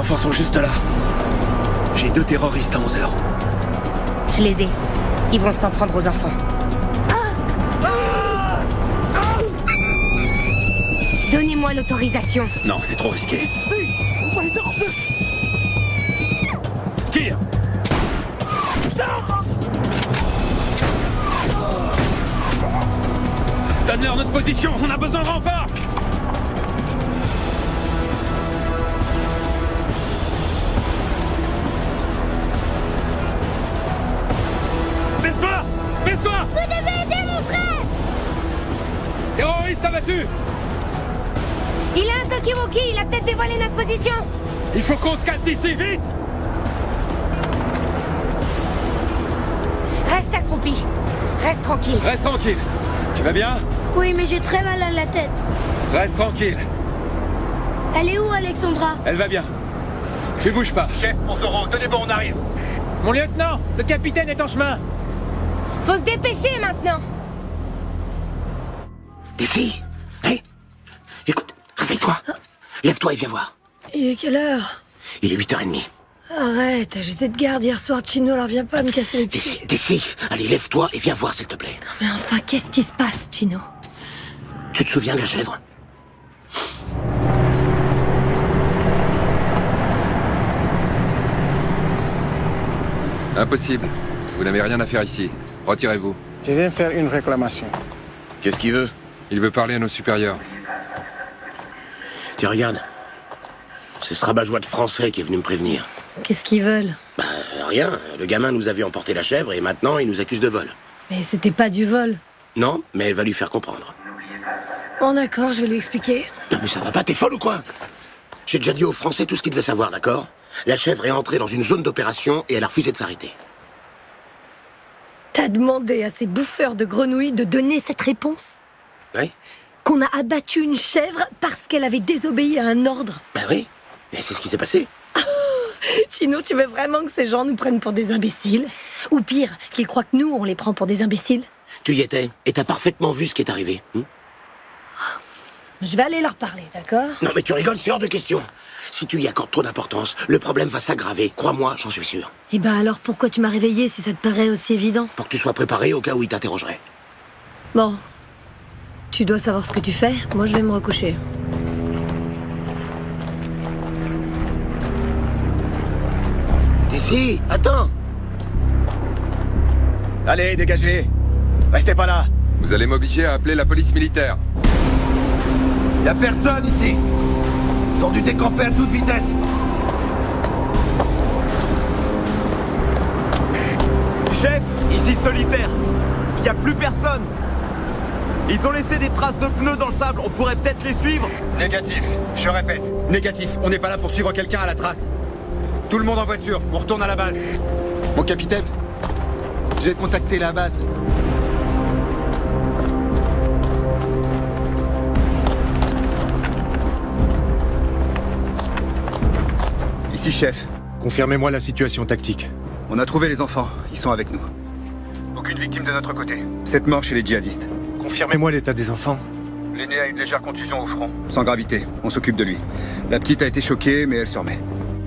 enfants sont juste là. J'ai 2 terroristes à 11h. Je les ai. Ils vont s'en prendre aux enfants. Donnez-moi l'autorisation. Non, c'est trop risqué. Qu'est-ce que c'est? Tire! Donne-leur notre position, on a besoin de renfort! Baisse-toi! Baisse-toi! Vous devez aider mon frère! Terroriste abattu! Il a un Tokiwoki, il a peut-être dévoilé notre position. Il faut qu'on se casse d'ici, vite! Reste accroupi. Reste tranquille. Reste tranquille. Tu vas bien? Oui, mais j'ai très mal à la tête. Reste tranquille. Elle est où, Alexandra? Elle va bien. Tu bouges pas. Chef, pour Zoro, tenez bon, on arrive. Mon lieutenant, le capitaine est en chemin. Faut se dépêcher maintenant. D'ici. Hé, écoute, réveille-toi. Lève-toi et viens voir. Il est quelle heure? Il est 8h30. Arrête, j'étais de garde hier soir, Chino, alors viens pas me casser les pieds. D'ici. Allez, lève-toi et viens voir, s'il te plaît. Mais enfin, qu'est-ce qui se passe, Chino? Tu te souviens de la chèvre? Impossible. Vous n'avez rien à faire ici. Retirez-vous. Je viens faire une réclamation. Qu'est-ce qu'il veut? Il veut parler à nos supérieurs. Tiens, regarde. C'est ce rabat-joie de français qui est venu me prévenir. Qu'est-ce qu'ils veulent? Bah, rien. Le gamin nous a vu emporter la chèvre et maintenant il nous accuse de vol. Mais c'était pas du vol. Non, mais elle va lui faire comprendre. Bon d'accord, je vais lui expliquer. Non mais ça va pas, t'es folle ou quoi? J'ai déjà dit aux Français tout ce qu'ils devaient savoir, d'accord? La chèvre est entrée dans une zone d'opération et elle a refusé de s'arrêter. T'as demandé à ces bouffeurs de grenouilles de donner cette réponse? Oui? Qu'on a abattu une chèvre parce qu'elle avait désobéi à un ordre? Bah oui, mais c'est ce qui s'est passé. Chino, tu veux vraiment que ces gens nous prennent pour des imbéciles? Ou pire, qu'ils croient que nous, on les prend pour des imbéciles? Tu y étais, et t'as parfaitement vu ce qui est arrivé. Je vais aller leur parler, d'accord? Non mais tu rigoles, c'est hors de question. Si tu y accordes trop d'importance, le problème va s'aggraver. Crois-moi, j'en suis sûr. Eh ben alors pourquoi tu m'as réveillé si ça te paraît aussi évident? Pour que tu sois préparé au cas où il t'interrogerait. Bon. Tu dois savoir ce que tu fais, moi je vais me recoucher. D'ici, attends. Allez, dégagez. Restez pas là. Vous allez m'obliger à appeler la police militaire. Y a personne ici. Ils ont dû décamper à toute vitesse. Chef, ici solitaire. Y a plus personne. Ils ont laissé des traces de pneus dans le sable. On pourrait peut-être les suivre. Négatif, je répète, négatif. On n'est pas là pour suivre quelqu'un à la trace. Tout le monde en voiture, on retourne à la base. Mon capitaine, j'ai contacté la base. Ici, chef. Confirmez-moi la situation tactique. On a trouvé les enfants, ils sont avec nous. Aucune victime de notre côté. 7 morts chez les djihadistes. Confirmez-moi l'état des enfants. L'aîné a une légère contusion au front. Sans gravité, on s'occupe de lui. La petite a été choquée, mais elle se remet.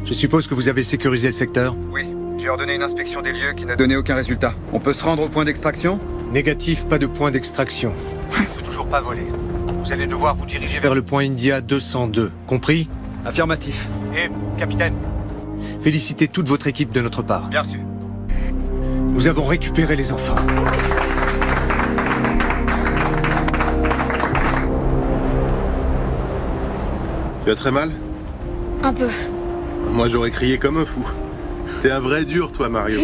Je suppose que vous avez sécurisé le secteur? Oui, j'ai ordonné une inspection des lieux qui n'a donné aucun résultat. On peut se rendre au point d'extraction? Négatif, pas de point d'extraction. On peut toujours pas voler. Vous allez devoir vous diriger Vers le point India 202, compris? Affirmatif. Et, capitaine, félicitez toute votre équipe de notre part. Bien sûr. Nous avons récupéré les enfants. Tu as très mal? Un peu. Moi j'aurais crié comme un fou. T'es un vrai dur toi Mario.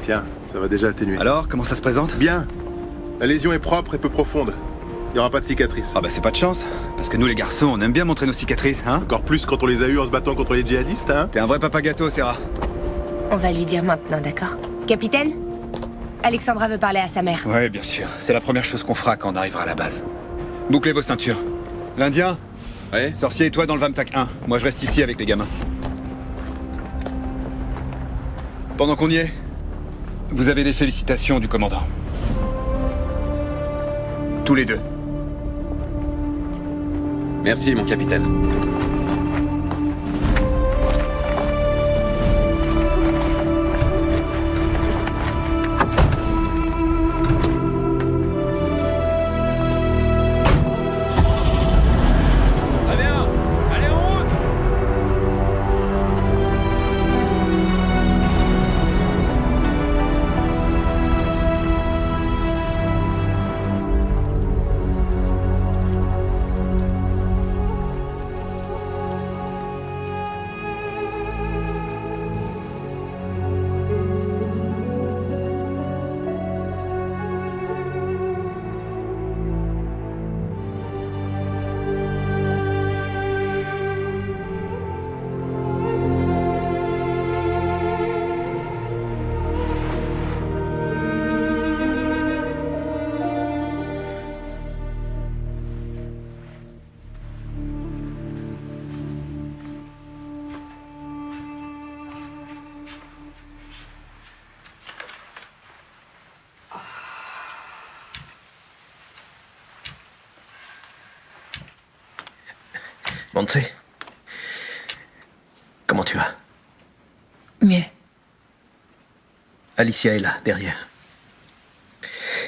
Tiens, ça va déjà atténuer. Alors, comment ça se présente? Bien. La lésion est propre et peu profonde. Il n'y aura pas de cicatrices. Ah bah c'est pas de chance. Parce que nous les garçons, on aime bien montrer nos cicatrices, hein? Encore plus quand on les a eus en se battant contre les djihadistes, hein? T'es un vrai papa gâteau, Serra. On va lui dire maintenant, d'accord? Capitaine? Alexandra veut parler à sa mère. Ouais, bien sûr. C'est la première chose qu'on fera quand on arrivera à la base. Bouclez vos ceintures. L'Indien? Ouais? Sorcier et toi dans le Vamtac 1. Moi je reste ici avec les gamins. Pendant qu'on y est, vous avez les félicitations du commandant. Tous les deux. Merci, mon capitaine. Montse, comment tu vas? Mieux. Alicia est là, derrière.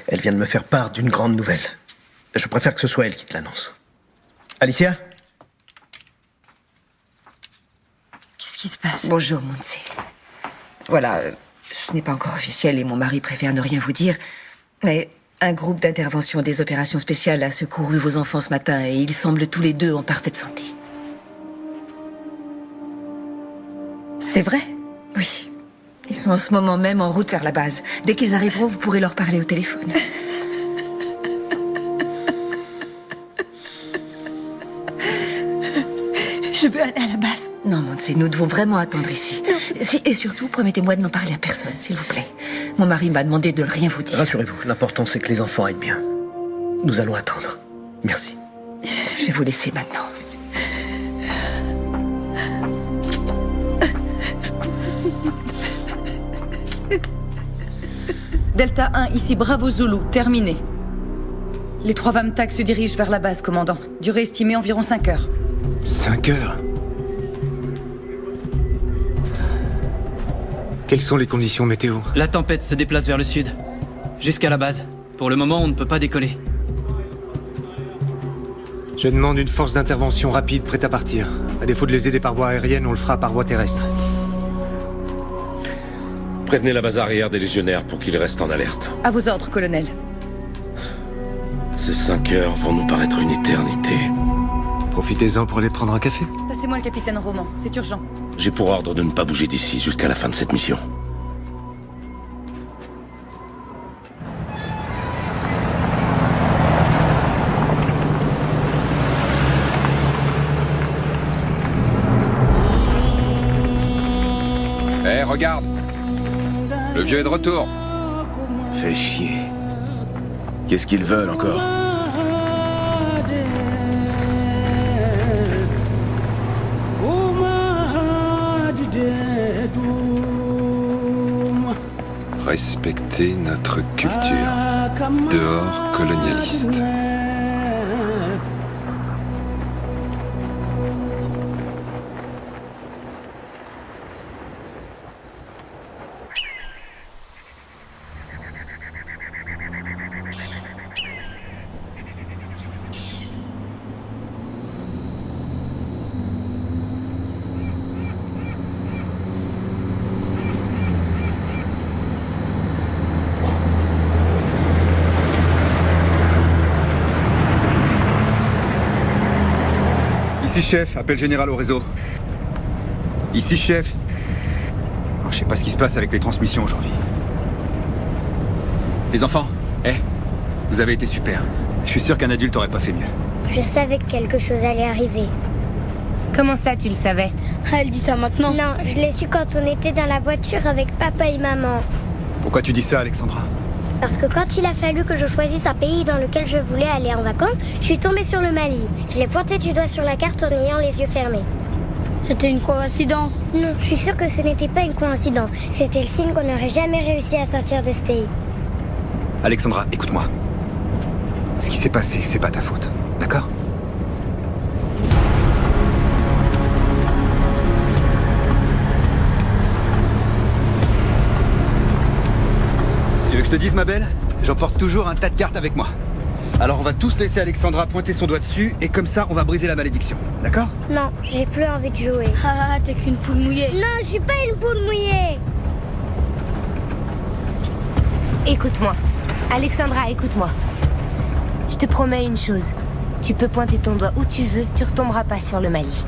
Elle vient de me faire part d'une grande nouvelle. Je préfère que ce soit elle qui te l'annonce. Alicia? Qu'est-ce qui se passe? Bonjour, Montse. Voilà, ce n'est pas encore officiel et mon mari préfère ne rien vous dire, mais un groupe d'intervention des opérations spéciales a secouru vos enfants ce matin et ils semblent tous les deux en parfaite santé. C'est vrai? Oui. Ils sont en ce moment même en route vers la base. Dès qu'ils arriveront, vous pourrez leur parler au téléphone. Je veux aller à la base. Non, Montse, nous devons vraiment attendre ici. Et surtout, promettez-moi de n'en parler à personne, s'il vous plaît. Mon mari m'a demandé de ne rien vous dire. Rassurez-vous, l'important c'est que les enfants aillent bien. Nous allons attendre. Merci. Je vais vous laisser maintenant. Delta 1, ici Bravo Zulu, terminé. Les 3 Vamtac se dirigent vers la base, commandant. Durée estimée environ 5 heures. 5 heures? Quelles sont les conditions météo? La tempête se déplace vers le sud, jusqu'à la base. Pour le moment, on ne peut pas décoller. Je demande une force d'intervention rapide prête à partir. À défaut de les aider par voie aérienne, on le fera par voie terrestre. Prévenez la base arrière des légionnaires pour qu'ils restent en alerte. À vos ordres, colonel. Ces 5 heures vont nous paraître une éternité. Profitez-en pour aller prendre un café. Passez-moi le capitaine Roman, c'est urgent. J'ai pour ordre de ne pas bouger d'ici jusqu'à la fin de cette mission. Hé, regarde! Le vieux est de retour. Fais chier. Qu'est-ce qu'ils veulent encore? Respecter notre culture. Dehors, colonialiste. Ici, chef. Appel général au réseau. Ici, chef. Oh, je sais pas ce qui se passe avec les transmissions aujourd'hui. Les enfants, vous avez été super. Je suis sûr qu'un adulte aurait pas fait mieux. Je savais que quelque chose allait arriver. Comment ça, tu le savais? Elle dit ça maintenant? Non, je l'ai su quand on était dans la voiture avec papa et maman. Pourquoi tu dis ça, Alexandra? Parce que quand il a fallu que je choisisse un pays dans lequel je voulais aller en vacances, je suis tombée sur le Mali. Je l'ai pointé du doigt sur la carte en ayant les yeux fermés. C'était une coïncidence? Non, je suis sûre que ce n'était pas une coïncidence. C'était le signe qu'on n'aurait jamais réussi à sortir de ce pays. Alexandra, écoute-moi. Ce qui s'est passé, c'est pas ta faute, d'accord? Tu veux que je te dise, ma belle? J'emporte toujours un tas de cartes avec moi. Alors on va tous laisser Alexandra pointer son doigt dessus, et comme ça, on va briser la malédiction, d'accord? Non, j'ai plus envie de jouer. Ah, t'es qu'une poule mouillée. Non, je suis pas une poule mouillée. Écoute-moi. Alexandra, écoute-moi. Je te promets une chose. Tu peux pointer ton doigt où tu veux, tu retomberas pas sur le Mali.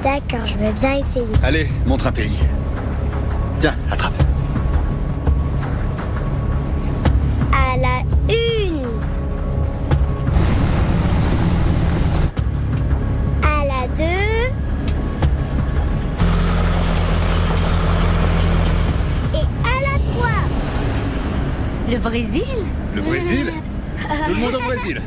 D'accord, je veux bien essayer. Allez, montre un pays. Tiens, attrape. À la une. À la deux. Et à la trois. Le Brésil? Le Brésil? Tout le monde au Brésil.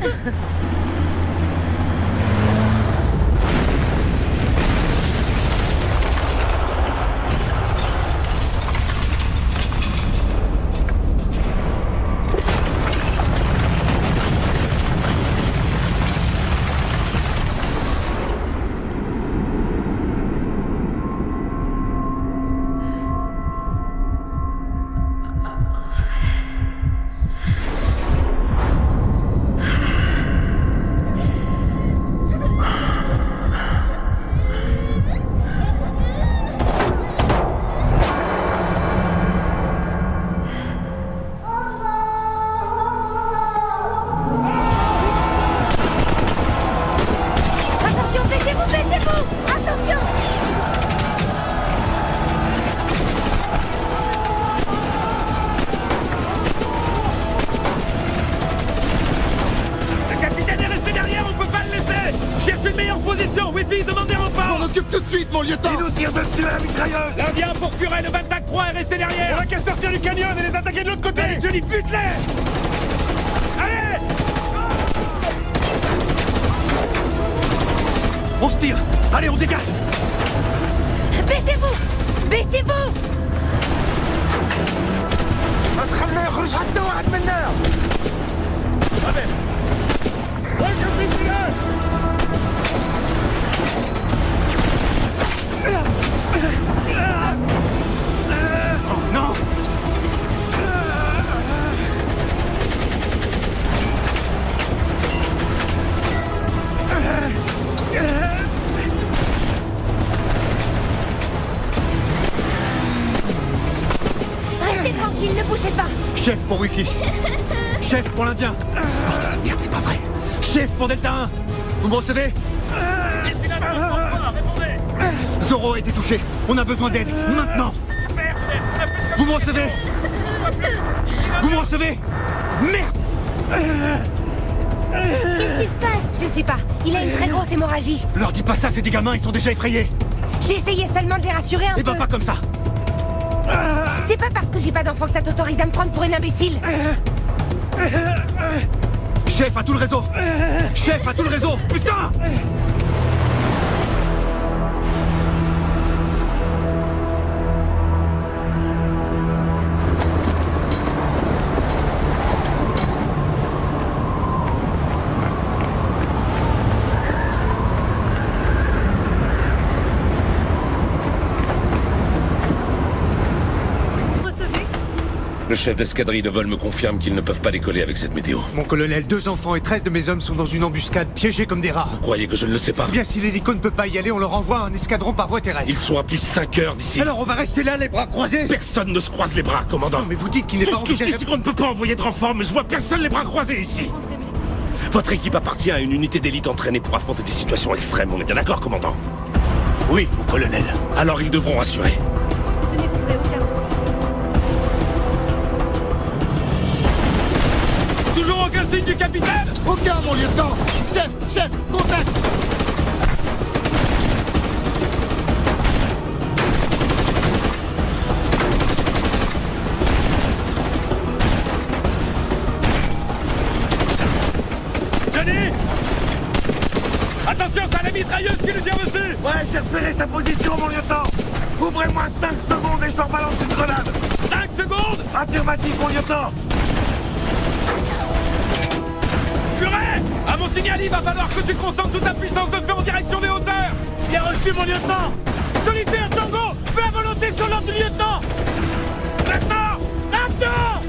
suffit, demandez au port. Je m'en occupe tout de suite, mon lieutenant. Ils nous tirent dessus à la mitrailleuse. L'Indien pour Furet, le 24-3 est resté derrière. On a qu'à sortir du canyon et les attaquer de l'autre côté. Allez, Johnny, bute-les. Allez. On se tire. Allez, on dégage. Baissez-vous. Baissez-vous. خليه يخرج حتى واحد منا. Non. Restez tranquille, ne bougez pas. Chef pour Wifi. Chef pour l'Indien. Merde, c'est pas vrai. Chef pour Delta 1. Vous me recevez? Ici la répondez. Zoro a été touché. On a besoin d'aide. Maintenant. Vous me recevez? Vous me recevez? Merde. Qu'est-ce qui se passe? Je sais pas. Il a une très grosse hémorragie. Leur dis pas ça, c'est des gamins, ils sont déjà effrayés. J'ai essayé seulement de les rassurer un peu. Eh ben pas comme ça. C'est pas parce que j'ai pas d'enfant que ça t'autorise à me prendre pour une imbécile. Chef a tout le réseau. Chef a tout le réseau. Putain. Le chef d'escadrille de vol me confirme qu'ils ne peuvent pas décoller avec cette météo. Mon colonel, 2 enfants et 13 de mes hommes sont dans une embuscade, piégés comme des rats. Vous croyez que je ne le sais pas? Eh bien, si l'hélico ne peut pas y aller, on leur envoie un escadron par voie terrestre. Ils sont à plus de 5 heures d'ici. Alors on va rester là, les bras croisés? Personne ne se croise les bras, commandant. Non, mais vous dites qu'il n'est pas Tout ce que je dis, c'est qu'on ne peut pas envoyer de renfort, mais je vois personne les bras croisés ici. Votre équipe appartient à une unité d'élite entraînée pour affronter des situations extrêmes, on est bien d'accord, commandant? Oui, mon colonel. Alors ils devront assurer. Tenez-vous prêts au cas où. Toujours aucun signe du capitaine? Aucun, mon lieutenant. Chef, contact. Johnny! Attention, c'est la mitrailleuse qui nous tire dessus! Ouais, j'ai repéré sa position, mon lieutenant. Ouvrez-moi 5 secondes et je leur balance une grenade. 5 secondes! Affirmatif, mon lieutenant. Furet! À mon signal, il va falloir que tu concentres toute ta puissance de feu en direction des hauteurs! Bien reçu, mon lieutenant! Solitaire, Tango! Fais à volonté sur l'ordre du lieutenant! Maintenant! Maintenant!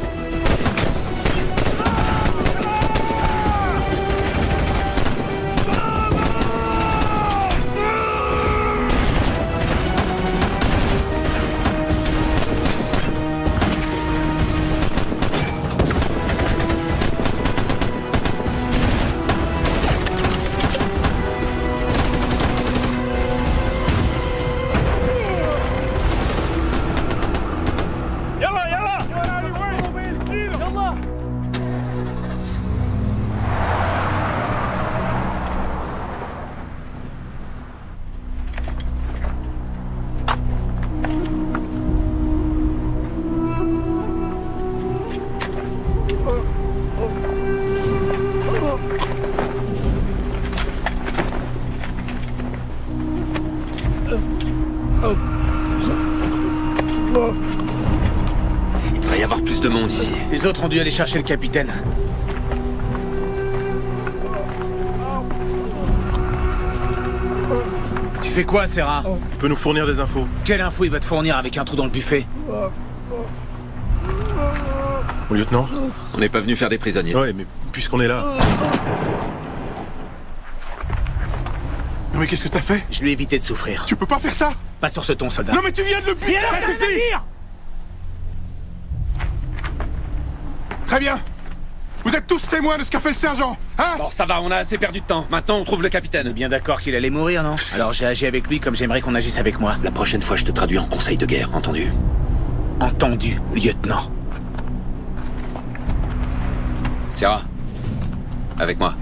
Il devrait y avoir plus de monde ici. Les autres ont dû aller chercher le capitaine. Tu fais quoi, Serra? Il peut nous fournir des infos. Quelle info il va te fournir avec un trou dans le buffet? Mon lieutenant? On n'est pas venu faire des prisonniers. Ouais, mais puisqu'on est là... Non mais qu'est-ce que t'as fait? Je lui ai évité de souffrir. Tu peux pas faire ça! Pas sur ce ton, soldat. Non mais tu viens de le buter! Très bien! Vous êtes tous témoins de ce qu'a fait le sergent, hein? Bon, ça va, on a assez perdu de temps. Maintenant, on trouve le capitaine. On est bien d'accord qu'il allait mourir, non? Alors j'ai agi avec lui comme j'aimerais qu'on agisse avec moi. La prochaine fois, je te traduis en conseil de guerre, entendu? Entendu, lieutenant. Serra, avec moi.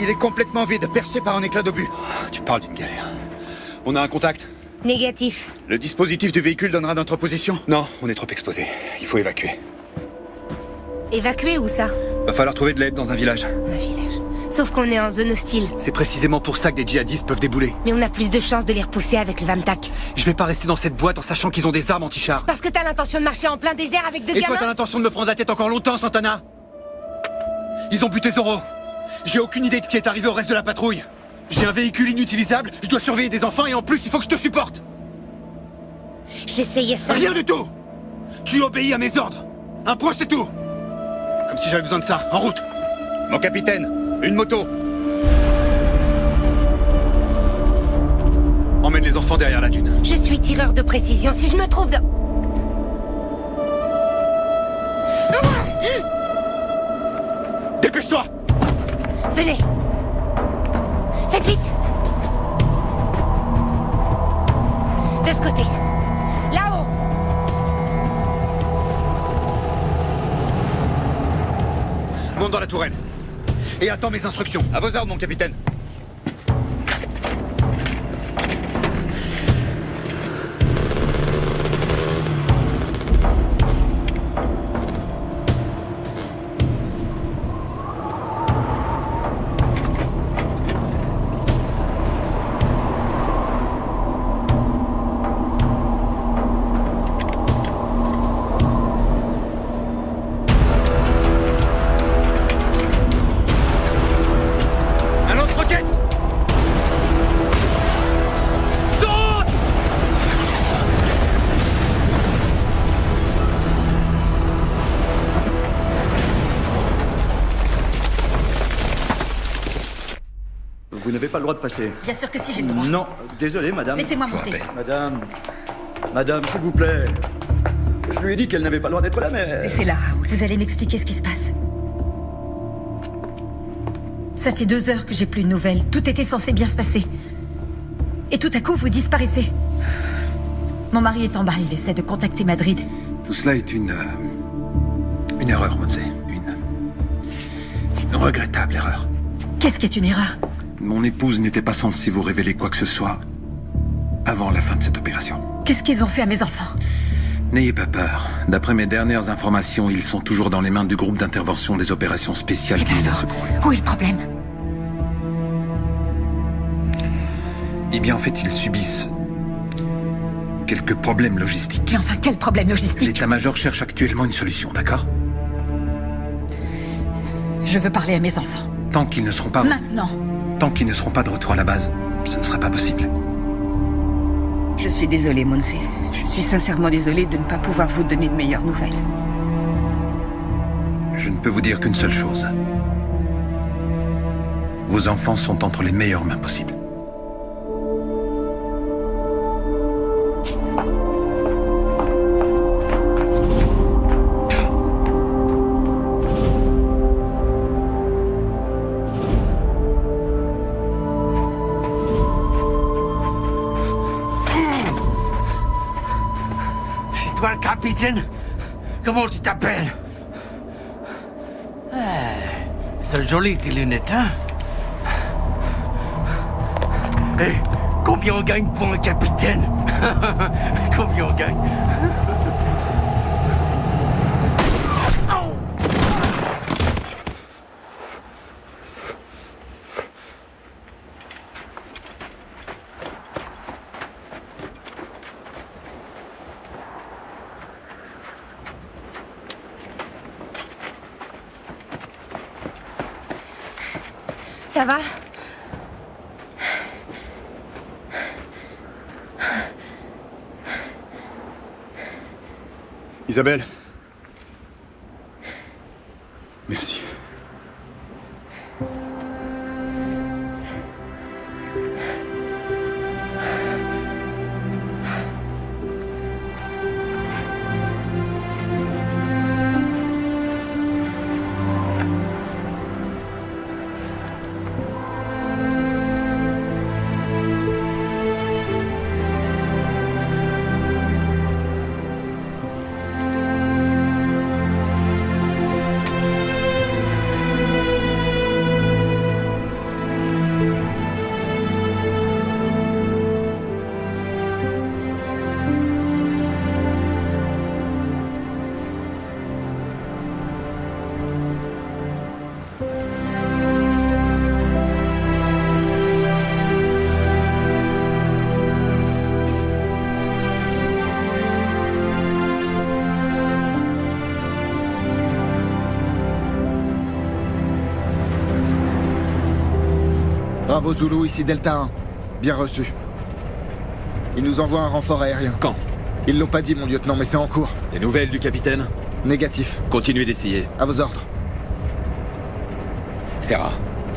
Il est complètement vide, percé par un éclat d'obus. Tu parles d'une galère. On a un contact? Négatif. Le dispositif du véhicule donnera notre position? Non, on est trop exposé. Il faut évacuer. Évacuer où ça? Va falloir trouver de l'aide dans un village. Un village. Sauf qu'on est en zone hostile. C'est précisément pour ça que des djihadistes peuvent débouler. Mais on a plus de chances de les repousser avec le Vamtak. Je vais pas rester dans cette boîte en sachant qu'ils ont des armes anti-chars. Parce que t'as l'intention de marcher en plein désert avec deux gamins? Et toi, gamins? t'as l'intention de me prendre la tête encore longtemps, Santana? Ils ont buté Zoro. J'ai aucune idée de ce qui est arrivé au reste de la patrouille. J'ai un véhicule inutilisable, je dois surveiller des enfants et en plus, il faut que je te supporte. J'essayais ça. Rien du tout. Tu obéis à mes ordres. Un point, c'est tout. Comme si j'avais besoin de ça. En route. Mon capitaine, une moto. Emmène les enfants derrière la dune. Je suis tireur de précision. Si je me trouve dans... Dépêche-toi. Venez. Faites vite. De ce côté. Là-haut. Monte dans la tourelle. Et attends mes instructions. À vos ordres, mon capitaine. Vous n'avez pas le droit de passer. Bien sûr que si, j'ai le droit. Non, désolé, madame. Laissez-moi monter. Madame, s'il vous plaît. Je lui ai dit qu'elle n'avait pas le droit d'être là, mais... Laissez-la, Raoul. Vous allez m'expliquer ce qui se passe. Ça fait 2 heures que j'ai plus de nouvelles. Tout était censé bien se passer. Et tout à coup, vous disparaissez. Mon mari est en bas, il essaie de contacter Madrid. Tout cela est une erreur, Montse. Une regrettable erreur. Qu'est-ce qui est une erreur? Mon épouse n'était pas censée vous révéler quoi que ce soit avant la fin de cette opération. Qu'est-ce qu'ils ont fait à mes enfants? N'ayez pas peur. D'après mes dernières informations, ils sont toujours dans les mains du groupe d'intervention des opérations spéciales qui les a secourus. Où est le problème? Eh bien, en fait, ils subissent quelques problèmes logistiques. Mais enfin, quel problème logistique? L'état-major cherche actuellement une solution, d'accord? Je veux parler à mes enfants. Tant qu'ils ne seront pas... Maintenant. Tant qu'ils ne seront pas de retour à la base, ce ne sera pas possible. Je suis désolée, Montse. Je suis sincèrement désolée de ne pas pouvoir vous donner de meilleures nouvelles. Je ne peux vous dire qu'une seule chose. Vos enfants sont entre les meilleures mains possibles. Toi, le capitaine? Comment tu t'appelles? C'est joli tes lunettes, hein? Hé, combien on gagne pour un capitaine? Combien on gagne? Ça va? Isabelle. Merci. Bravo Zulu, ici Delta 1. Bien reçu. Ils nous envoient un renfort aérien. Quand? Ils l'ont pas dit, mon lieutenant, mais c'est en cours. Des nouvelles du capitaine? Négatif. Continuez d'essayer. À vos ordres. Sarah,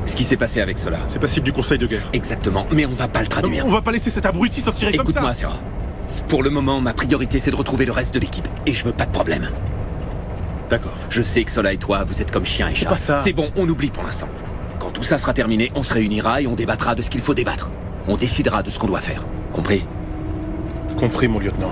ce qui s'est passé avec cela. C'est passible du conseil de guerre. Exactement, mais on va pas le traduire. On va pas laisser cet abruti s'en tirer comme ça. Écoute-moi, Sarah. Pour le moment, ma priorité, c'est de retrouver le reste de l'équipe. Et je veux pas de problème. D'accord. Je sais que Sola et toi, vous êtes comme chien et chat. C'est pas ça. C'est bon, on oublie pour l'instant. Quand tout ça sera terminé, on se réunira et on débattra de ce qu'il faut débattre. On décidera de ce qu'on doit faire. Compris? Compris, mon lieutenant.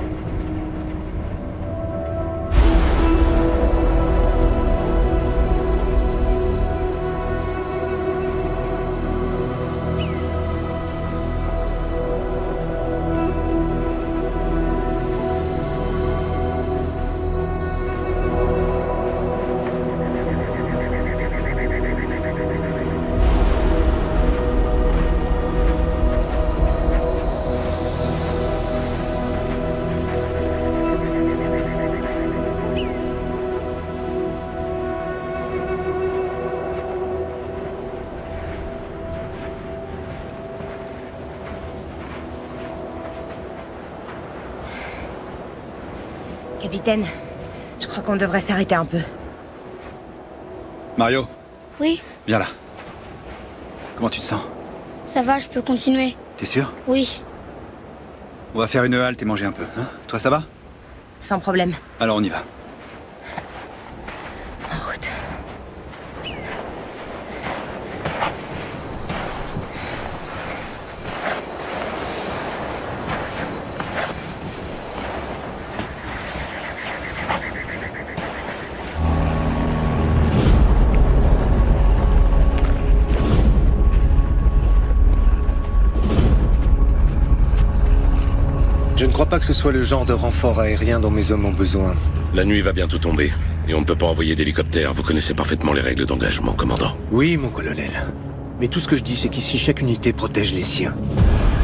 Capitaine, je crois qu'on devrait s'arrêter un peu. Mario, Oui, viens là. Comment tu te sens? ça va, je peux continuer. T'es sûr? Oui. On va faire une halte et manger un peu, hein? Toi, ça va? Sans problème. Alors on y va. En route. Je ne crois pas que ce soit le genre de renfort aérien dont mes hommes ont besoin. La nuit va bientôt tomber. Et on ne peut pas envoyer d'hélicoptère. Vous connaissez parfaitement les règles d'engagement, commandant. Oui, mon colonel. Mais tout ce que je dis, c'est qu'ici, chaque unité protège les siens.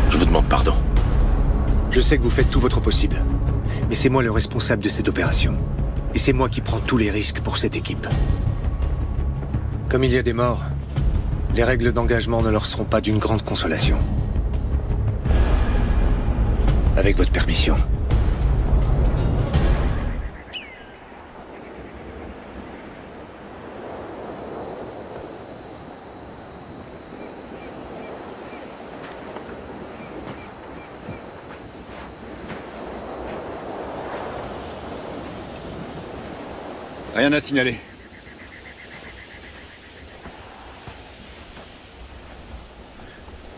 Je vous demande pardon. Je sais que vous faites tout votre possible. Mais c'est moi le responsable de cette opération. Et c'est moi qui prends tous les risques pour cette équipe. Comme il y a des morts, les règles d'engagement ne leur seront pas d'une grande consolation. Avec votre permission. Rien à signaler.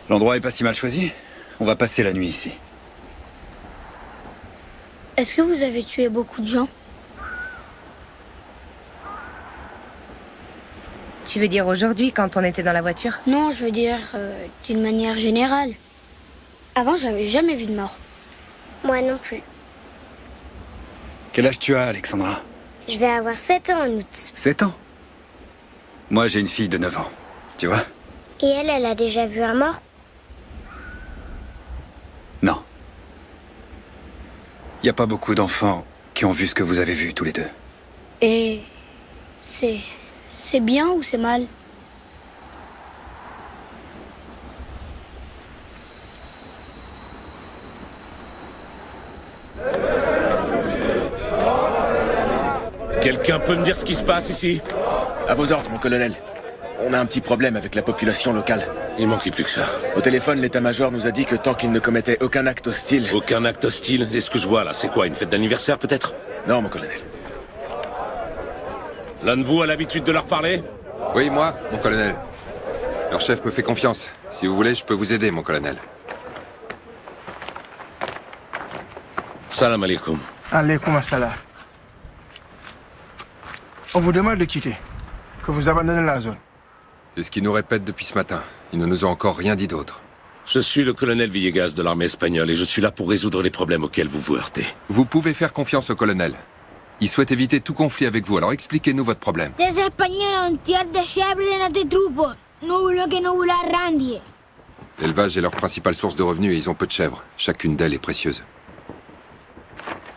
L'endroit est pas si mal choisi. On va passer la nuit ici. Est-ce que vous avez tué beaucoup de gens? Tu veux dire aujourd'hui, quand on était dans la voiture? Non, je veux dire d'une manière générale. Avant, j'avais jamais vu de mort. Moi non plus. Quel âge tu as, Alexandra? Je vais avoir 7 ans en août. 7 ans. Moi, j'ai une fille de 9 ans. Tu vois? Et elle a déjà vu un mort? Non. Il n'y a pas beaucoup d'enfants qui ont vu ce que vous avez vu tous les deux. Et c'est bien ou c'est mal? Quelqu'un peut me dire ce qui se passe ici? À vos ordres, mon colonel. On a un petit problème avec la population locale. Il manquait plus que ça. Au téléphone, l'état-major nous a dit que tant qu'il ne commettait aucun acte hostile... Aucun acte hostile? C'est ce que je vois là. C'est quoi, une fête d'anniversaire peut-être? Non, mon colonel. L'un de vous a l'habitude de leur parler? Oui, moi, mon colonel. Leur chef me fait confiance. Si vous voulez, je peux vous aider, mon colonel. Salam alaikum. Alaikum assalam. On vous demande de quitter. Que vous abandonnez la zone. C'est ce qu'ils nous répètent depuis ce matin. Ils ne nous ont encore rien dit d'autre. Je suis le colonel Villegas de l'armée espagnole et je suis là pour résoudre les problèmes auxquels vous vous heurtez. Vous pouvez faire confiance au colonel. Il souhaite éviter tout conflit avec vous, alors expliquez-nous votre problème. Les Espagnols ont tiré des chèvres de notre troupe. Nous voulons que nous la rendiez. L'élevage est leur principale source de revenus et ils ont peu de chèvres. Chacune d'elles est précieuse.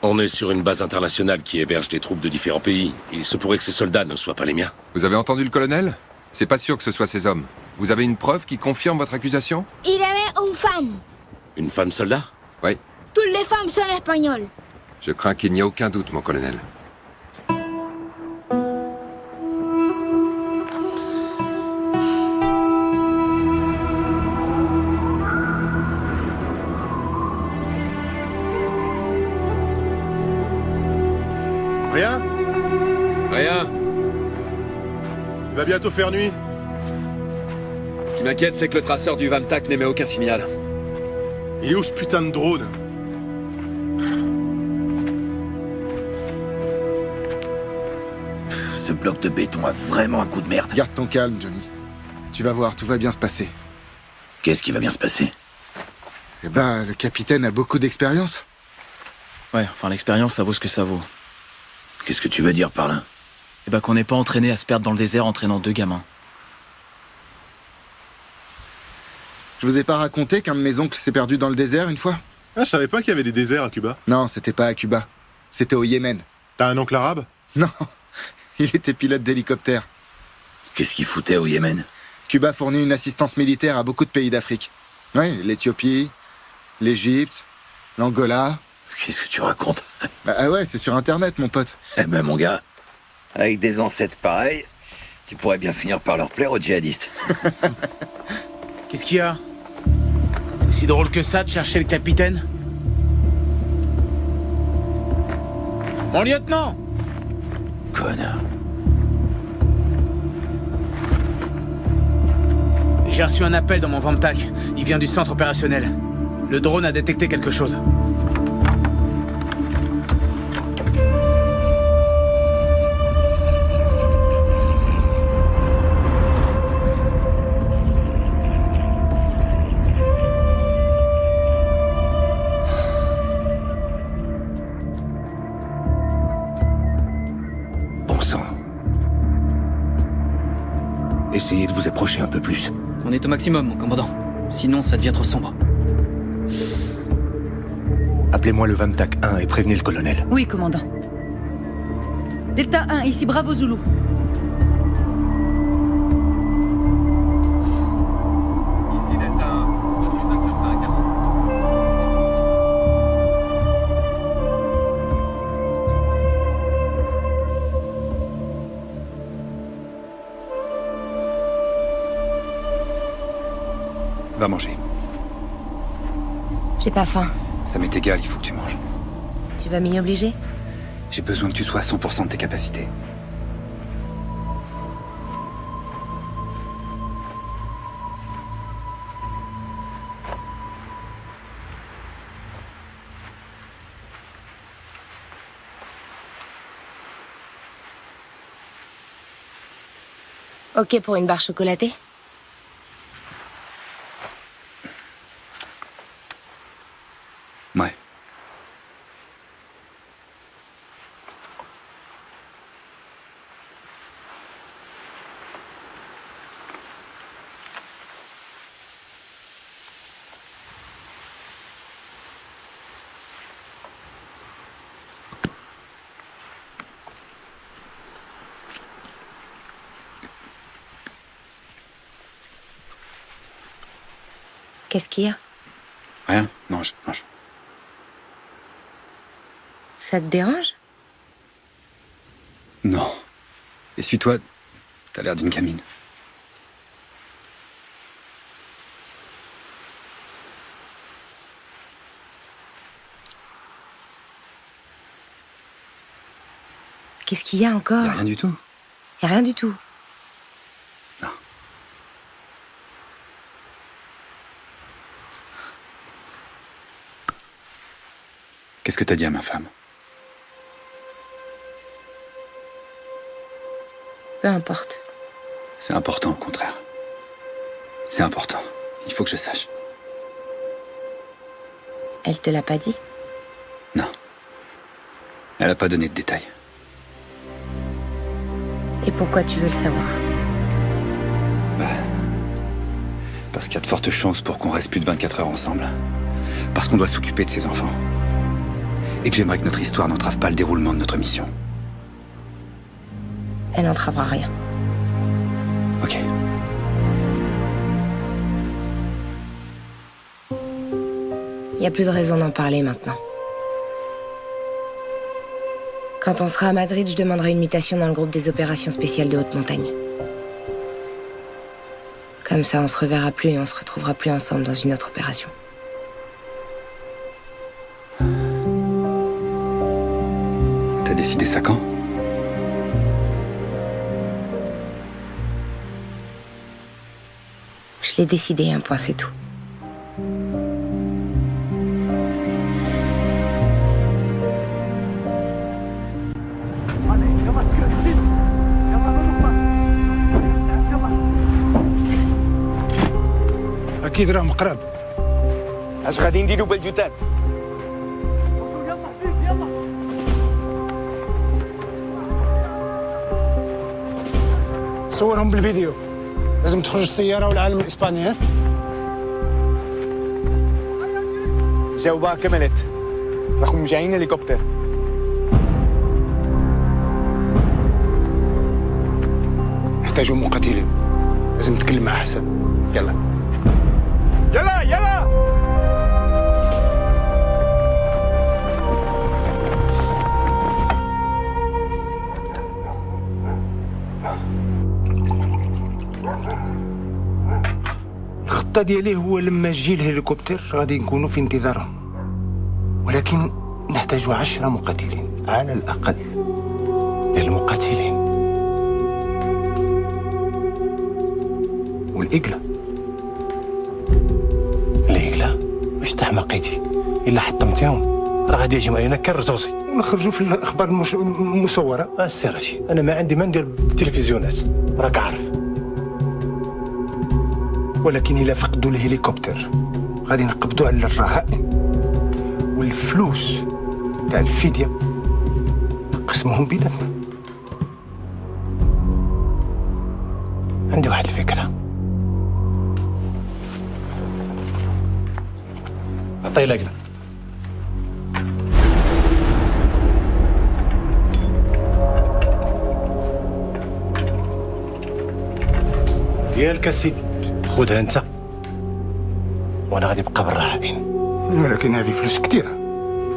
On est sur une base internationale qui héberge des troupes de différents pays. Il se pourrait que ces soldats ne soient pas les miens. Vous avez entendu le colonel? C'est pas sûr que ce soit ces hommes. Vous avez une preuve qui confirme votre accusation? Il aimait une femme. Une femme soldat? Oui. Toutes les femmes sont espagnoles. Je crains qu'il n'y ait aucun doute, mon colonel. Rien? Rien. Il va bientôt faire nuit. Ce qui m'inquiète, c'est que le traceur du Vamtac n'émet aucun signal. Il est où ce putain de drone? Ce bloc de béton a vraiment un coup de merde. Garde ton calme, Johnny. Tu vas voir, tout va bien se passer. Qu'est-ce qui va bien se passer? Eh ben, le capitaine a beaucoup d'expérience. Ouais, enfin l'expérience, ça vaut ce que ça vaut. Qu'est-ce que tu veux dire par là? Eh ben qu'on n'est pas entraîné à se perdre dans le désert entraînant 2 gamins. Je vous ai pas raconté qu'un de mes oncles s'est perdu dans le désert une fois? Ah, je savais pas qu'il y avait des déserts à Cuba. Non, c'était pas à Cuba. C'était au Yémen. T'as un oncle arabe? Non, il était pilote d'hélicoptère. Qu'est-ce qu'il foutait au Yémen? Cuba fournit une assistance militaire à beaucoup de pays d'Afrique. Oui, l'Éthiopie, l'Égypte, l'Angola. Qu'est-ce que tu racontes? Bah ouais, c'est sur Internet, mon pote. Eh ben, mon gars, avec des ancêtres pareils, tu pourrais bien finir par leur plaire aux djihadistes. Qu'est-ce qu'il y a? C'est si drôle que ça de chercher le capitaine? Mon lieutenant! Connard. J'ai reçu un appel dans mon Vamtac. Il vient du centre opérationnel. Le drone a détecté quelque chose. Bon sang. Essayez de vous approcher un peu plus. On est au maximum, mon commandant. Sinon, ça devient trop sombre. Appelez-moi le Vamtac 1 et prévenez le colonel. Oui, commandant. Delta 1, ici Bravo Zulu. Ici Delta 1, reçu 5 sur 5. Va manger. J'ai pas faim. Ça m'est égal, il faut que tu manges. Tu vas m'y obliger? J'ai besoin que tu sois à 100% de tes capacités. Ok pour une barre chocolatée? Ouais. Qu'est-ce qu'il y a? Rien, mange, mange. Ça te dérange? Non. Essuie-toi, t'as l'air d'une gamine. Qu'est-ce qu'il y a encore? Y a rien du tout. Y a rien du tout. Qu'est-ce que t'as dit à ma femme? Peu importe. C'est important, au contraire. C'est important. Il faut que je sache. Elle te l'a pas dit? Non. Elle a pas donné de détails. Et pourquoi tu veux le savoir? Parce qu'il y a de fortes chances pour qu'on reste plus de 24 heures ensemble. Parce qu'on doit s'occuper de ses enfants. Et que j'aimerais que notre histoire n'entrave pas le déroulement de notre mission. Elle n'entravera rien. Ok. Y a plus de raison d'en parler maintenant. Quand on sera à Madrid, je demanderai une mutation dans le groupe des opérations spéciales de haute montagne. Comme ça, on se reverra plus et on se retrouvera plus ensemble dans une autre opération. T'as décidé ça quand? Je l'ai décidé, un point, c'est tout. أكيد راهم قراب. اش غادي نديرو بالجثات؟ صورهم بالفيديو. لازم تخرج السيارة والعالم الإسباني ها؟ جاوبها كملت. راكم جايين هليكوبتر. نحتاجوا مقاتلين. لازم نتكلم مع حسن. يلا. يلا يلا. الخطة ديالي هو لما يجي الهليكوبتر غادي نكونوا في انتظارهم، ولكن نحتاج 10 مقاتلين على الأقل. المقاتلين والإقلة. الإقلة واش تحمقيتي؟ إلا حطمتيهم راه غادي يهجموا علينا كالرزوزي ونخرجوا في الأخبار المصورة. السي رشيد أنا ما عندي ما ندير بالتلفزيونات راك عارف، ولكن إلا فقدوا الهليكوبتر غادي نقبضوا على الرهائن والفلوس تاع الفدية نقسموهم بيناتنا. عندي واحد الفكرة. عطيه لقلة. ديالك سيدي خذها انت وانا غادي نبقى بالرهائن. ولكن هذه فلوس كثيره.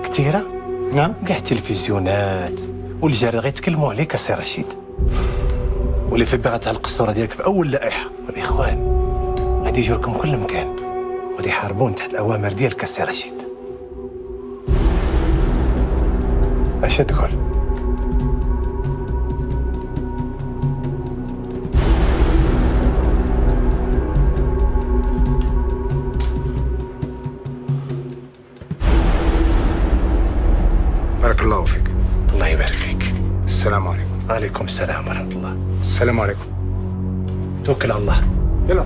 كثيره؟ نعم. كاع التلفزيونات والجاري غيتكلموا عليك السي رشيد، واللي في باغا تعلق الصوره ديالك في اول لائحه، والاخوان غادي يجوا لكم كل مكان غادي يحاربون تحت الاوامر ديالك السي رشيد. اش تقول؟ بارك الله فيك. الله يبارك فيك. السلام عليكم. وعليكم السلام ورحمة الله. السلام عليكم. توكل على الله. يلا.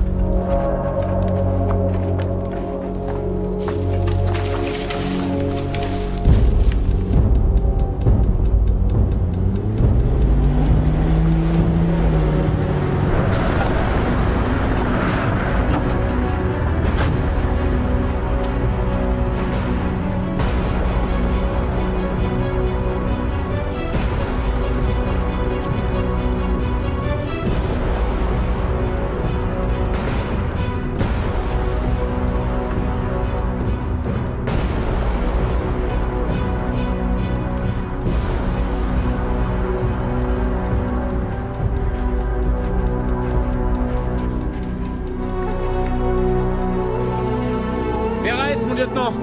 lieutenant.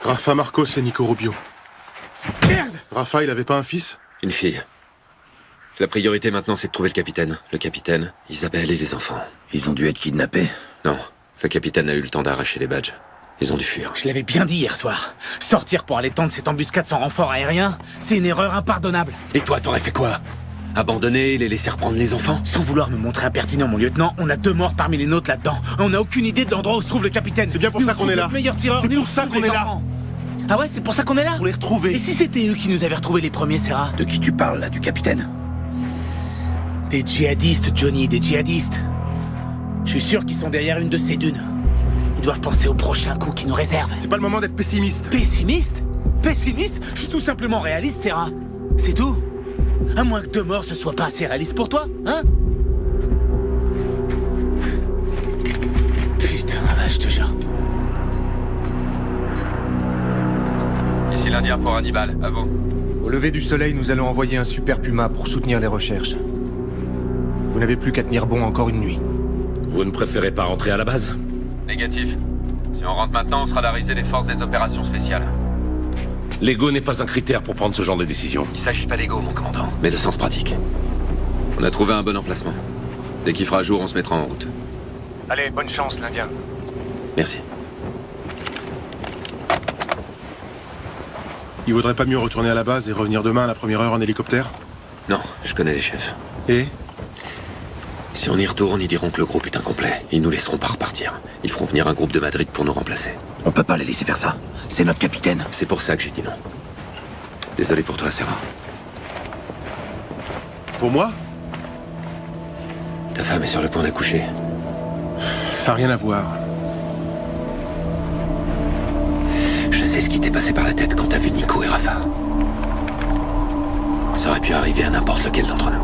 Rafa Marcos et Nico Rubio. Merde! Rafa, il avait pas un fils? Une fille. La priorité maintenant, c'est de trouver le capitaine. Le capitaine, Isabelle et les enfants. Ils ont dû être kidnappés? Non. Le capitaine a eu le temps d'arracher les badges. Ils ont dû fuir. Je l'avais bien dit hier soir. Sortir pour aller tendre cette embuscade sans renfort aérien, c'est une erreur impardonnable. Et toi, t'aurais fait quoi? Abandonner, les laisser reprendre les enfants? Sans vouloir me montrer impertinent, mon lieutenant, on a 2 morts parmi les nôtres là-dedans. On n'a aucune idée de l'endroit où se trouve le capitaine. C'est bien pour ça qu'on est là. Meilleur tireur, c'est pour ça qu'on est là. Ah ouais, c'est pour ça qu'on est là? Pour les retrouver. Et si c'était eux qui nous avaient retrouvés les premiers, Serra? De qui tu parles, là, du capitaine? Des djihadistes, Johnny, des djihadistes. Je suis sûr qu'ils sont derrière une de ces dunes. Ils doivent penser au prochain coup qui nous réserve. C'est pas le moment d'être pessimiste. Pessimiste? Pessimiste? Je suis tout simplement réaliste, Serra. C'est tout. À moins que 2 morts ce soit pas assez réaliste pour toi, hein? Putain, je te jure. Ici l'Indien pour Hannibal, à vous. Au lever du soleil, nous allons envoyer un super Puma pour soutenir les recherches. Vous n'avez plus qu'à tenir bon encore une nuit. Vous ne préférez pas rentrer à la base? Négatif. Si on rentre maintenant, on sera la risée des forces des opérations spéciales. L'ego n'est pas un critère pour prendre ce genre de décision. Il s'agit pas d'ego, mon commandant. Mais de sens pratique. On a trouvé un bon emplacement. Dès qu'il fera jour, on se mettra en route. Allez, bonne chance, l'Indien. Merci. Il vaudrait pas mieux retourner à la base et revenir demain à la première heure en hélicoptère? Non, je connais les chefs. Et? Si on y retourne, ils diront que le groupe est incomplet. Ils nous laisseront pas repartir. Ils feront venir un groupe de Madrid pour nous remplacer. On peut pas les laisser faire ça. C'est notre capitaine. C'est pour ça que j'ai dit non. Désolé pour toi, Serra. Pour moi? Ta femme est sur le point d'accoucher. Ça n'a rien à voir. Je sais ce qui t'est passé par la tête quand t'as vu Nico et Rafa. Ça aurait pu arriver à n'importe lequel d'entre nous.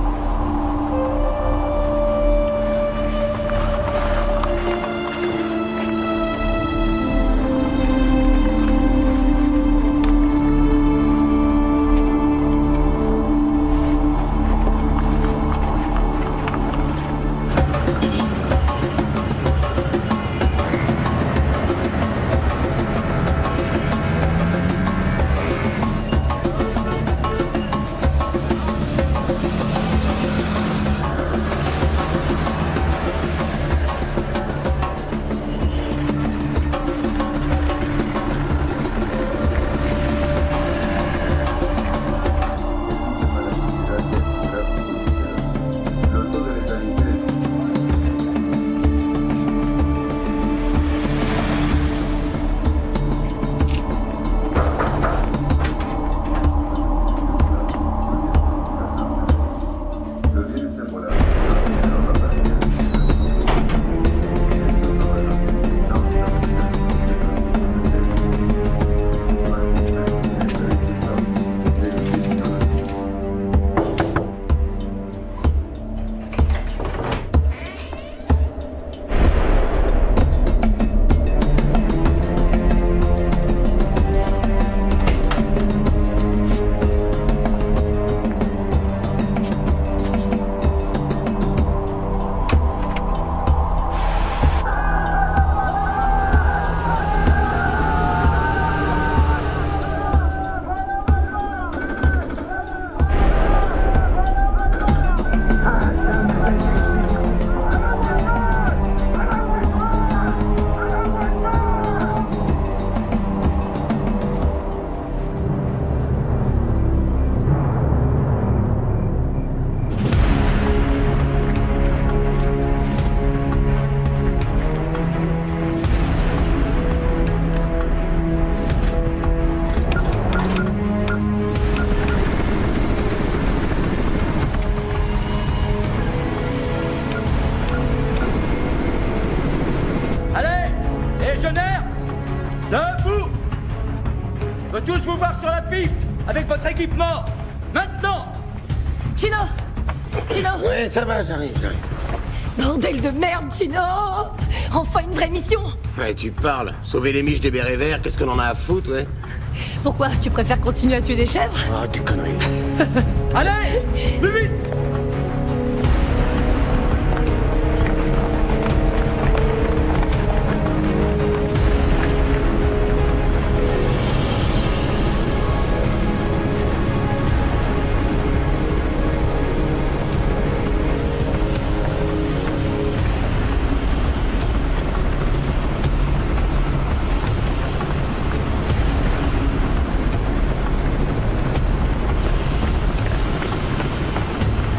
Debout! Je veux tous vous voir sur la piste, avec votre équipement! Maintenant! Chino! Chino! Ouais, ça va, j'arrive. Bordel de merde, Chino! Enfin une vraie mission! Ouais, tu parles. Sauver les miches des bérets verts, qu'est-ce qu'on en a à foutre, ouais? Pourquoi? Tu préfères continuer à tuer des chèvres? Ah, des conneries. Allez! Plus vite!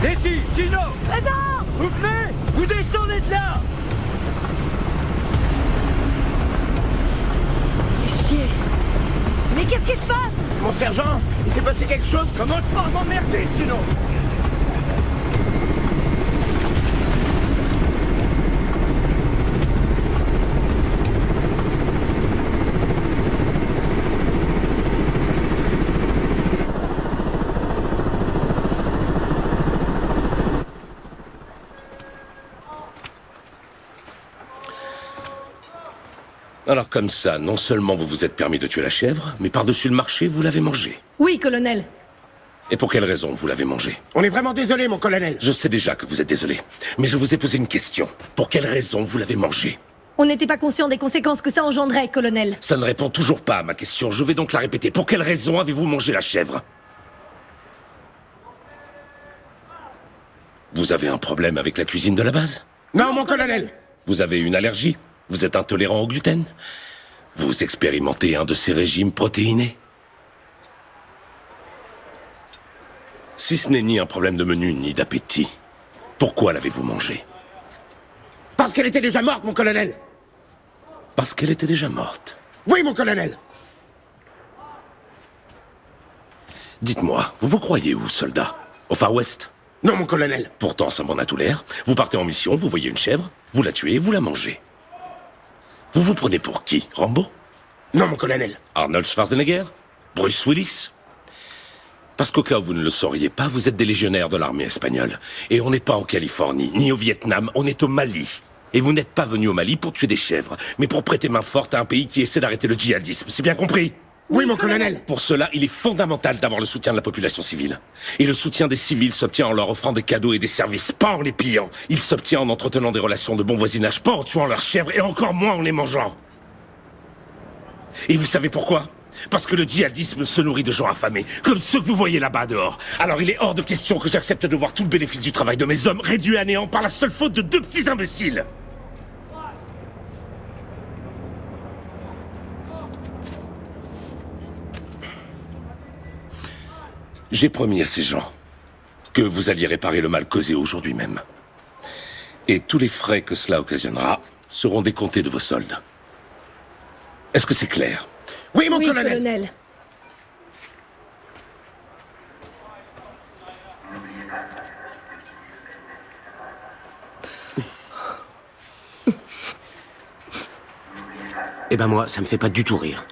Ici, Gino! Présent! Vous venez! Vous descendez de là! C'est chier! Mais qu'est-ce qui se passe? Mon sergent, il s'est passé quelque chose? Commence pas à m'emmerder, Gino! Alors comme ça, non seulement vous vous êtes permis de tuer la chèvre, mais par-dessus le marché, vous l'avez mangée. Oui, colonel. Et pour quelle raison vous l'avez mangée? On est vraiment désolé, mon colonel. Je sais déjà que vous êtes désolé, mais je vous ai posé une question. Pour quelle raison vous l'avez mangée? On n'était pas conscient des conséquences que ça engendrait, colonel. Ça ne répond toujours pas à ma question, je vais donc la répéter. Pour quelle raison avez-vous mangé la chèvre? Vous avez un problème avec la cuisine de la base? Non, mon colonel. Vous avez une allergie? Vous êtes intolérant au gluten? Vous expérimentez un de ces régimes protéinés? Si ce n'est ni un problème de menu, ni d'appétit, pourquoi l'avez-vous mangée? Parce qu'elle était déjà morte, mon colonel. Parce qu'elle était déjà morte? Oui, mon colonel. Dites-moi, vous vous croyez où, soldat? Au Far West? Non, mon colonel. Pourtant, ça m'en a tout l'air. Vous partez en mission, vous voyez une chèvre, vous la tuez, vous la mangez. Vous vous prenez pour qui? Rambo? Non, mon colonel. Arnold Schwarzenegger? Bruce Willis? Parce qu'au cas où vous ne le sauriez pas, vous êtes des légionnaires de l'armée espagnole. Et on n'est pas en Californie, ni au Vietnam, on est au Mali. Et vous n'êtes pas venu au Mali pour tuer des chèvres, mais pour prêter main forte à un pays qui essaie d'arrêter le djihadisme. C'est bien compris? Oui, mon colonel. Pour cela, il est fondamental d'avoir le soutien de la population civile. Et le soutien des civils s'obtient en leur offrant des cadeaux et des services, pas en les pillant. Il s'obtient en entretenant des relations de bon voisinage, pas en tuant leurs chèvres, et encore moins en les mangeant. Et vous savez pourquoi? Parce que le djihadisme se nourrit de gens affamés, comme ceux que vous voyez là-bas dehors. Alors il est hors de question que j'accepte de voir tout le bénéfice du travail de mes hommes réduit à néant par la seule faute de 2 petits imbéciles. J'ai promis à ces gens que vous alliez réparer le mal causé aujourd'hui même. Et tous les frais que cela occasionnera seront décomptés de vos soldes. Est-ce que c'est clair? Oui, mon colonel. Eh ben moi, ça me fait pas du tout rire.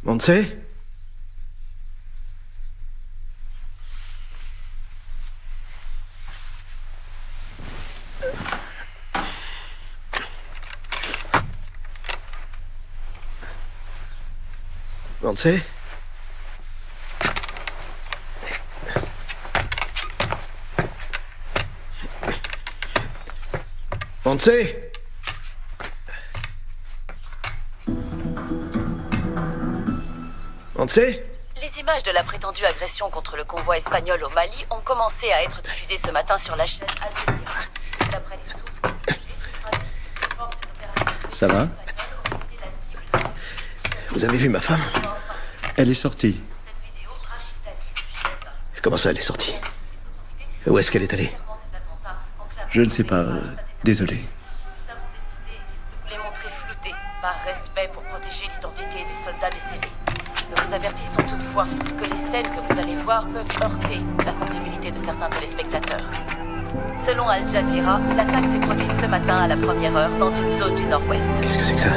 Montse? Montse? Montse? Les images de la prétendue agression contre le convoi espagnol au Mali ont commencé à être diffusées ce matin sur la chaîne Al Jazeera. D'après les sources, Ça va? Vous avez vu ma femme? Elle est sortie. Comment ça, elle est sortie? Où est-ce qu'elle est allée? Je ne sais pas. Désolé. les montrer floutés, par respect pour protéger l'identité des soldats décédés. Nous vous avertissons toutefois que les scènes que vous allez voir peuvent heurter la sensibilité de certains téléspectateurs. Selon Al Jazeera, l'attaque s'est produite ce matin à la première heure dans une zone du nord-ouest. Qu'est-ce que c'est que ça?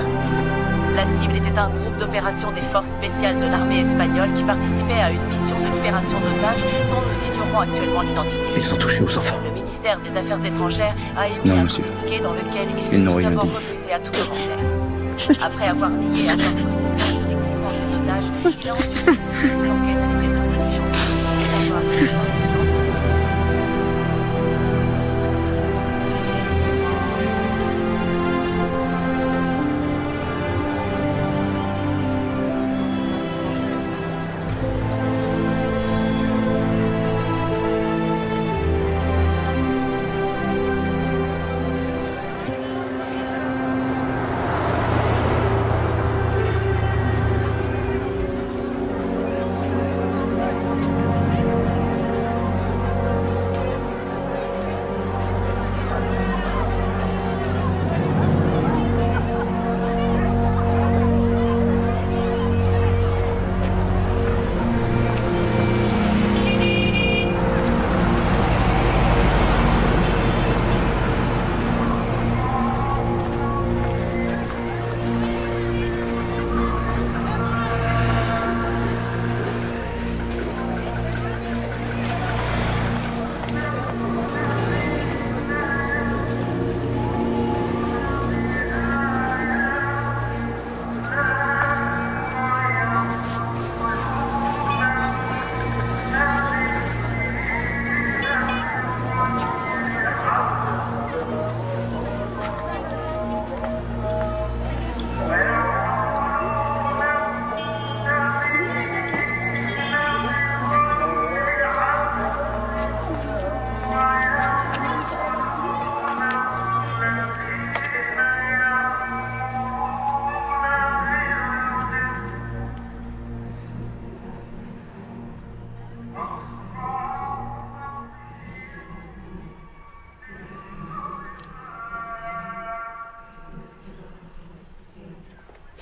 La cible était un groupe d'opération des forces spéciales de l'armée espagnole qui participait à une mission de libération d'otages dont nous ignorons actuellement l'identité. Ils ont touché aux enfants. Le ministère des Affaires étrangères a émis Non, un monsieur. communiqué dans lequel Ils n'ont s'est rien d'abord dit. refusé à tout commentaire. Après avoir nié avoir connaissance de l'existence des otages, village. Il a ensuite l'enquête avec des intelligents.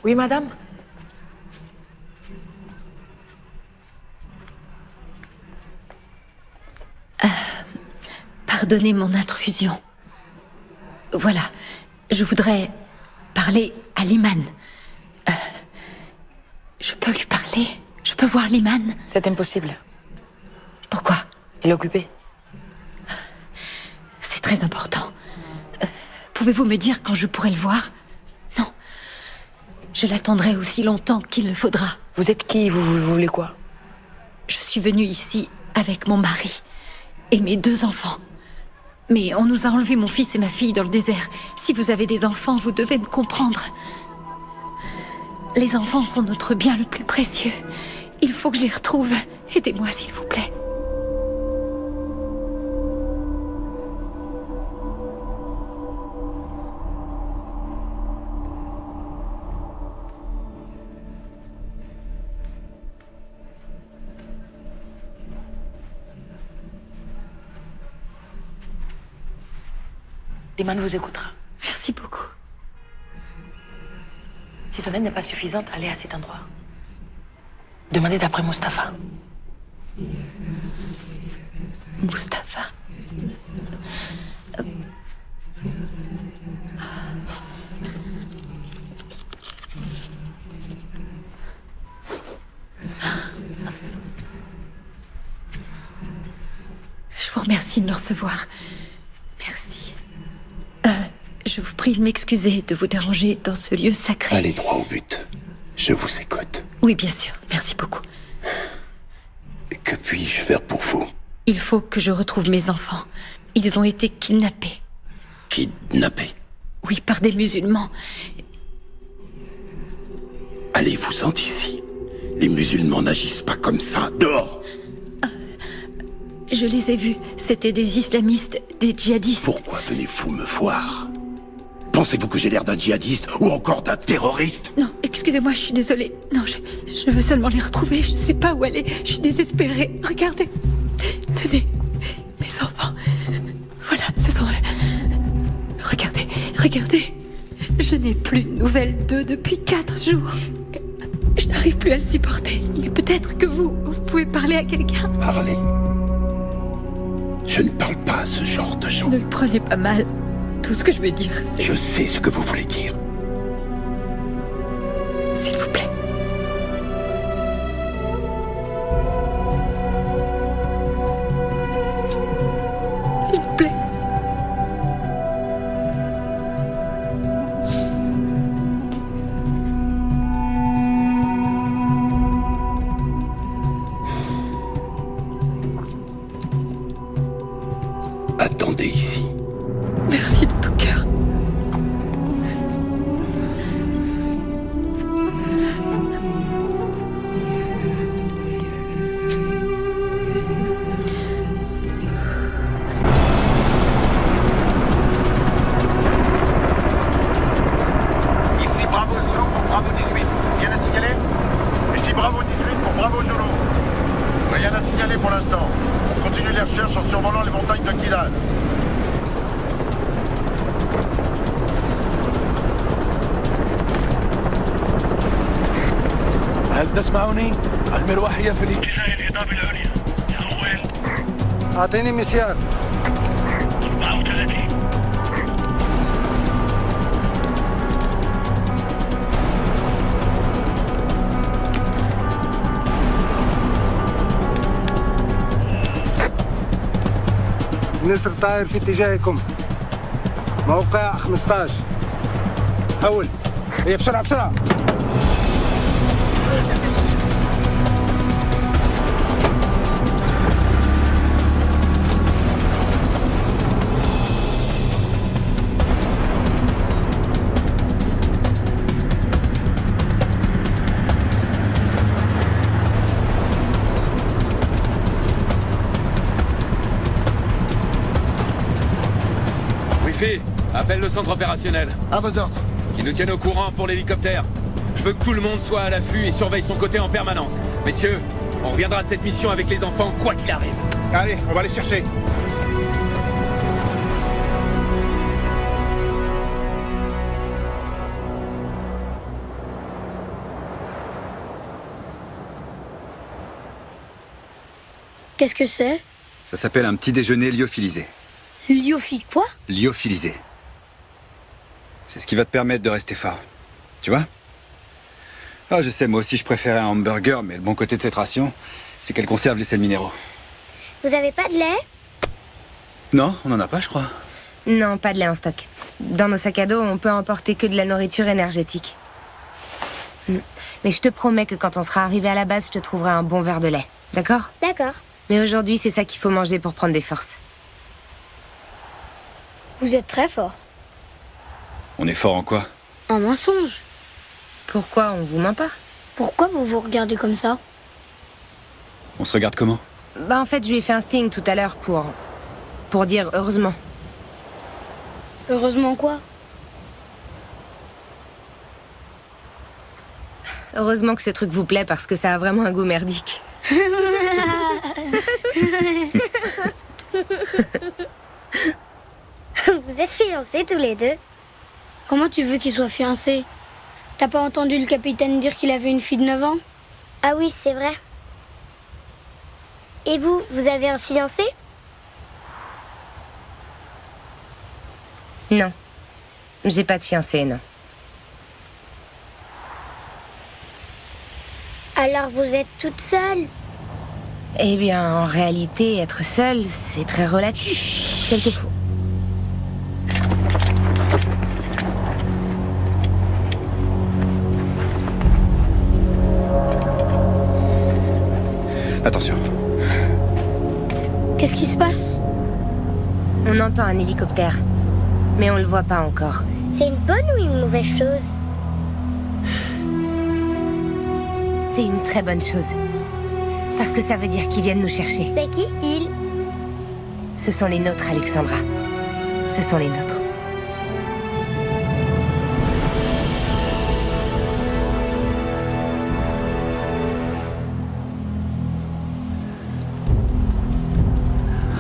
Oui, madame? Pardonnez mon intrusion. Voilà, je voudrais parler à Liman. Je peux lui parler? Je peux voir Liman? C'est impossible. Pourquoi? Il est occupé. C'est très important. Pouvez-vous me dire quand je pourrai le voir? Non. Je l'attendrai aussi longtemps qu'il le faudra. Vous êtes qui? Vous voulez quoi? Je suis venue ici avec mon mari et mes 2 enfants. Mais on nous a enlevé mon fils et ma fille dans le désert. Si vous avez des enfants, vous devez me comprendre. Les enfants sont notre bien le plus précieux. Il faut que je les retrouve. Aidez-moi, s'il vous plaît. Liman vous écoutera. Merci beaucoup. Si son aide n'est pas suffisante, allez à cet endroit. Demandez d'après Mustapha. Mustapha. Je vous remercie de nous recevoir. Merci. Je vous prie de m'excuser de vous déranger dans ce lieu sacré. Allez droit au but. Je vous écoute. Oui, bien sûr. Merci beaucoup. Que puis-je faire pour vous? Il faut que je retrouve mes enfants. Ils ont été kidnappés. Kidnappés? Oui, par des musulmans. Allez-vous-en d'ici. Les musulmans n'agissent pas comme ça. Dehors! Je les ai vus. C'était des islamistes, des djihadistes. Pourquoi venez-vous me voir? Pensez-vous que j'ai l'air d'un djihadiste ou encore d'un terroriste? Non, excusez-moi, je suis désolée. Non, je veux seulement les retrouver. Je ne sais pas où aller. Je suis désespérée. Regardez. Tenez, mes enfants. Voilà, ce sont... Regardez, regardez. Je n'ai plus de nouvelles d'eux depuis 4 jours. Je n'arrive plus à le supporter. Mais peut-être que vous pouvez parler à quelqu'un. Parler? Je ne parle pas à ce genre de gens. Ne le prenez pas mal. Tout ce que je vais dire, c'est... Je sais ce que vous voulez dire. S'il vous plaît. S'il vous plaît. d'ici. Merci de tout cœur. Ici Bravo Zulu pour Bravo 18. Rien à signaler? Ici Bravo 18 pour Bravo Zulu. Rien à signaler pour l'instant. On continue les recherches en survolant les montagnes de Kilad. هل تسمعني؟ المروحية في الاتجاه الهضاب العليا. أول أعطيني مسيار. 34. النسر طاير في اتجاهكم. موقع 15. حول. هي بسرعة بسرعة. Wifi, appelle le centre opérationnel. À vos ordres. Qui nous tienne au courant pour l'hélicoptère. Je veux que tout le monde soit à l'affût et surveille son côté en permanence. Messieurs, on reviendra de cette mission avec les enfants, quoi qu'il arrive. Allez, on va les chercher. Qu'est-ce que c'est? Ça s'appelle un petit déjeuner lyophilisé. Lyophi quoi? Lyophilisé. C'est ce qui va te permettre de rester fort. Tu vois? Ah, je sais, moi aussi je préférais un hamburger, mais le bon côté de cette ration, c'est qu'elle conserve les sels minéraux. Vous avez pas de lait? Non, on n'en a pas, je crois. Non, pas de lait en stock. Dans nos sacs à dos, on peut emporter que de la nourriture énergétique. Mais je te promets que quand on sera arrivé à la base, je te trouverai un bon verre de lait. D'accord? D'accord. Mais aujourd'hui, c'est ça qu'il faut manger pour prendre des forces. Vous êtes très fort. On est fort en quoi? En mensonge. Pourquoi on vous ment pas? Pourquoi vous vous regardez comme ça? On se regarde comment? Bah en fait, je lui ai fait un signe tout à l'heure pour dire heureusement. Heureusement quoi? Heureusement que ce truc vous plaît parce que ça a vraiment un goût merdique. Vous êtes fiancés tous les deux. Comment tu veux qu'ils soient fiancés? T'as pas entendu le capitaine dire qu'il avait une fille de 9 ans? Ah oui, c'est vrai. Et vous, vous avez un fiancé? Non. J'ai pas de fiancé, non. Alors vous êtes toute seule? Eh bien, en réalité, être seule, c'est très relatif. Quelquefois. Attention. Qu'est-ce qui se passe? On entend un hélicoptère, mais on le voit pas encore. C'est une bonne ou une mauvaise chose? C'est une très bonne chose. Parce que ça veut dire qu'ils viennent nous chercher. C'est qui, ils? Ce sont les nôtres, Alexandra. Ce sont les nôtres.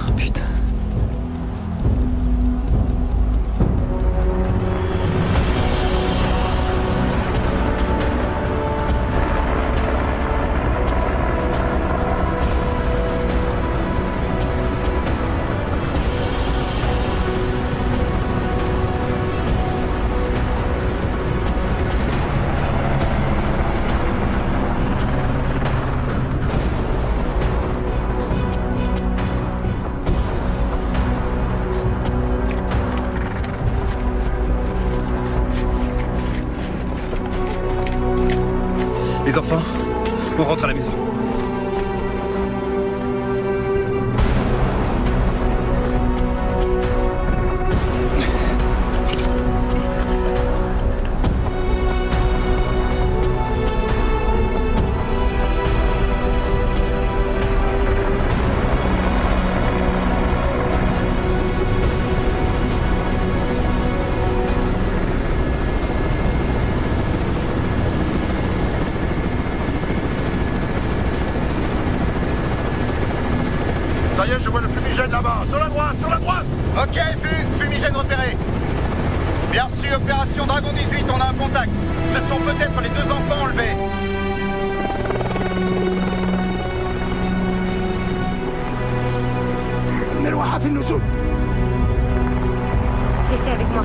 Oh putain. Les enfants, on rentre à la maison. Ok, fumigène repéré. Bien reçu, opération Dragon 18, on a un contact. Ce sont peut-être les 2 enfants enlevés. Restez avec moi.